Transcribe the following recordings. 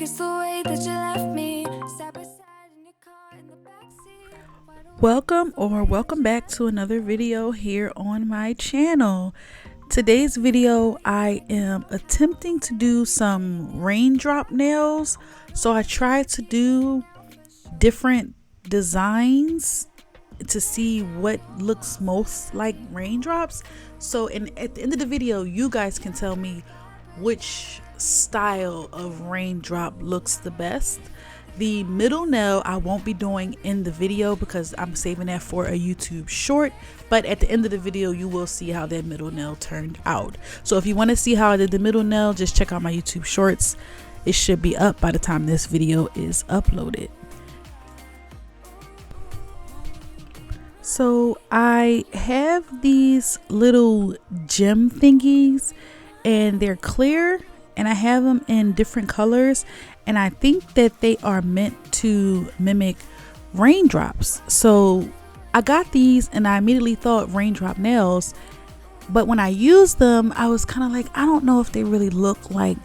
it's the way that you left me. Side by side in your car in the backseat. Welcome back to another video here on my channel. Today's video, I am attempting to do some raindrop nails. So I tried to do different designs to see what looks most like raindrops. So at the end of the video, you guys can tell me which style of raindrop looks the best. The middle nail I won't be doing in the video because I'm saving that for a YouTube short, but at the end of the video you will see how that middle nail turned out. So if you want to see how I did the middle nail, just check out my YouTube shorts. It should be up by the time this video is uploaded. So I have these little gem thingies and they're clear, and I have them in different colors, and I think that they are meant to mimic raindrops. So I got these and I immediately thought raindrop nails, but when I used them I was kind of like, I don't know if they really look like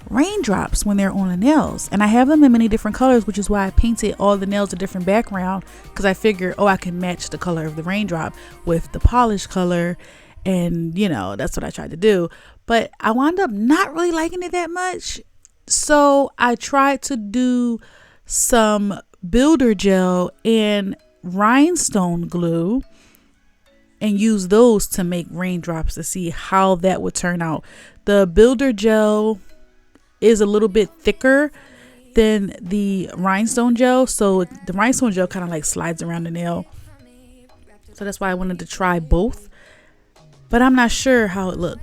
raindrops when they're on the nails. And I have them in many different colors, which is why I painted all the nails a different background, because I figured, oh, I can match the color of the raindrop with the polished color, and you know, that's what I tried to do. But I wound up not really liking it that much, so I tried to do some builder gel and rhinestone glue and use those to make raindrops to see how that would turn out. The builder gel is a little bit thicker than the rhinestone gel, so the rhinestone gel kind of like slides around the nail, so that's why I wanted to try both, but I'm not sure how it looked.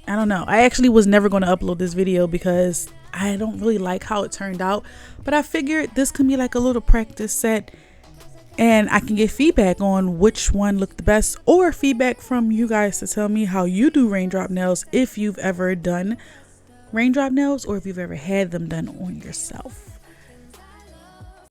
I don't know. I actually was never going to upload this video because I don't really like how it turned out, but I figured this could be like a little practice set and I can get feedback on which one looked the best, or feedback from you guys to tell me how you do raindrop nails, if you've ever done raindrop nails or if you've ever had them done on yourself.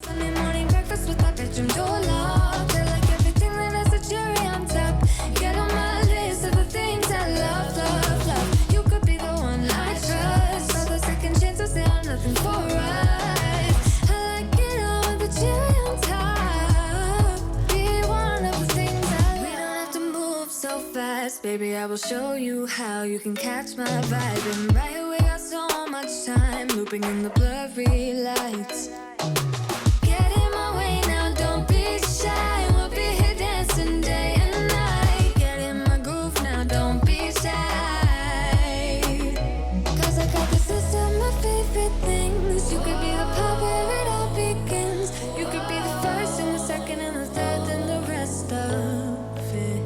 Sunday morning breakfast with that bedroom door locked. I like everything that has a cherry on top. Get on my list of the things I love, love, love. You could be the one I trust. All the second chances, they are nothing for us. I like it all with the cherry on top. Be one of the things I love. We don't have to move so fast, baby. I will show you how you can catch my vibe. And right away, got so much time looping in the blurry lights. Get in my way now, don't be shy. We'll be here dancing day and night. Get in my groove now, don't be shy. Cause I got this list of my favorite things. You could be the part where it all begins. You could be the first and the second and the third and the rest of it.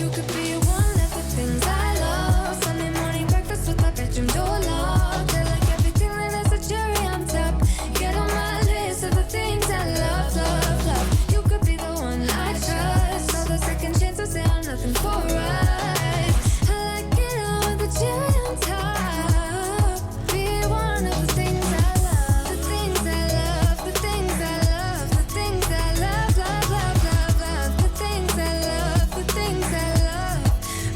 You could be one of the things I love. Sunday morning breakfast with my bedroom door locked. I like everything that has a cherry on top. Get on my list of the things I love, love, love. You could be the one I trust. All the second chances, they are nothing for us. I like it all with the cherry on top. Be one of the things I love. The things I love, the things I love, the things I love, love, love, love, love. The things I love, the things I love.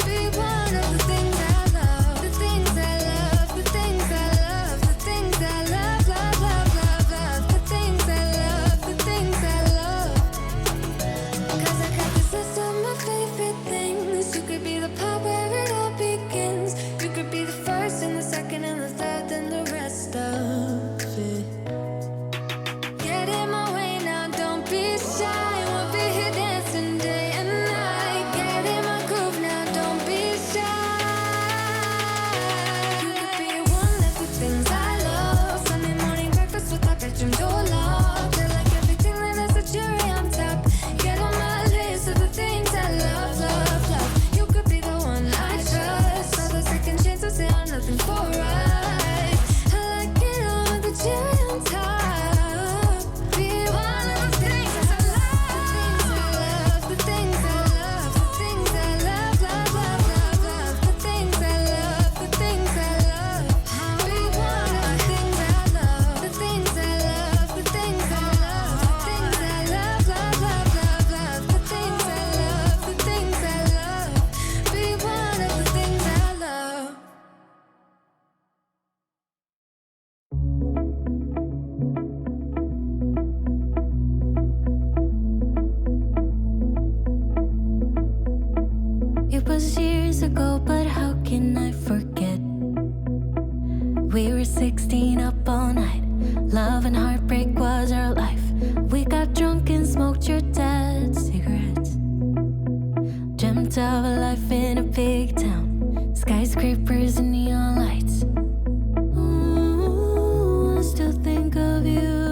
Be one of the things I love. The things I love, the things I love, the things I love, love, love, love, love. The things I love, the things I love. Cause I got this list of my favorite things. You could be the part where it all begins. You could be the first and the second and the third and the rest of it. Get in my way now, don't be shy. We'll be here dancing day and night. Get in my groove now, don't be shy. You could be one of the things I love. Sunday morning breakfast with my bedroom door locked. I like everything that has a cherry on top. Get on my list of the things I love, love, love. You could be the one I was years ago, but how can I forget? We were 16 up all night. Love and heartbreak was our life. We got drunk and smoked your dad's cigarettes. Dreamt of a life in a big town, skyscrapers and neon lights. Ooh, I still think of you.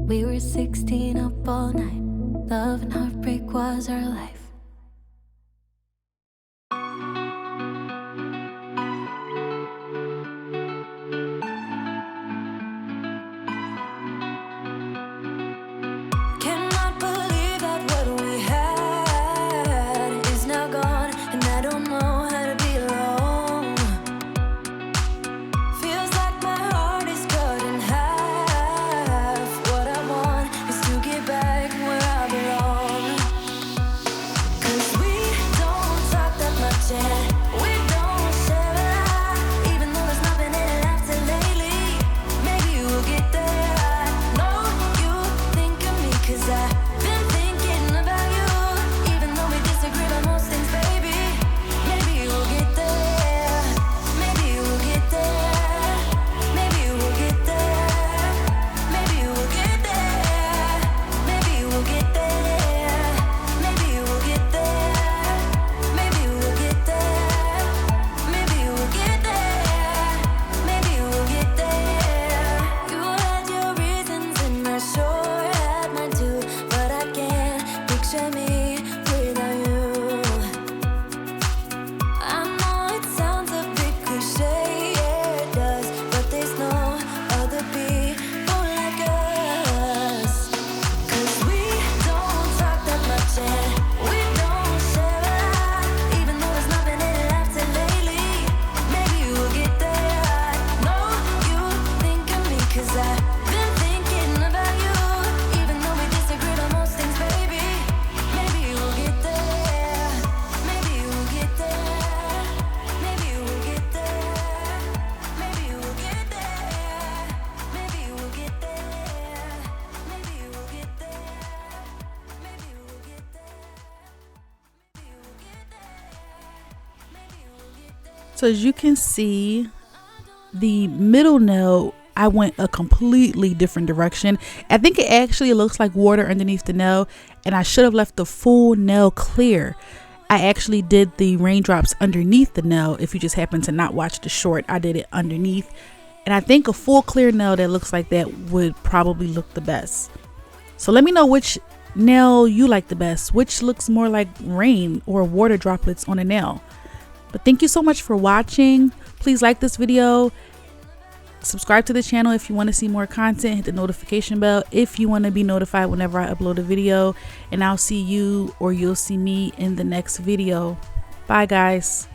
We were 16 up all night. Love and heartbreak was our life. Cannot believe that what we had is now gone, and I don't know how to be alone. Feels like my heart is cut in half. What I want is to get back where I belong. So as you can see, the middle nail, I went a completely different direction. I think it actually looks like water underneath the nail, and I should have left the full nail clear. I actually did the raindrops underneath the nail. If you just happen to not watch the short, I did it underneath. And I think a full clear nail that looks like that would probably look the best. So let me know which nail you like the best, which looks more like rain or water droplets on a nail. But thank you so much for watching. Please like this video, subscribe to the channel if you want to see more content, hit the notification bell if you want to be notified whenever I upload a video, and I'll see you, or you'll see me, in the next video. Bye guys.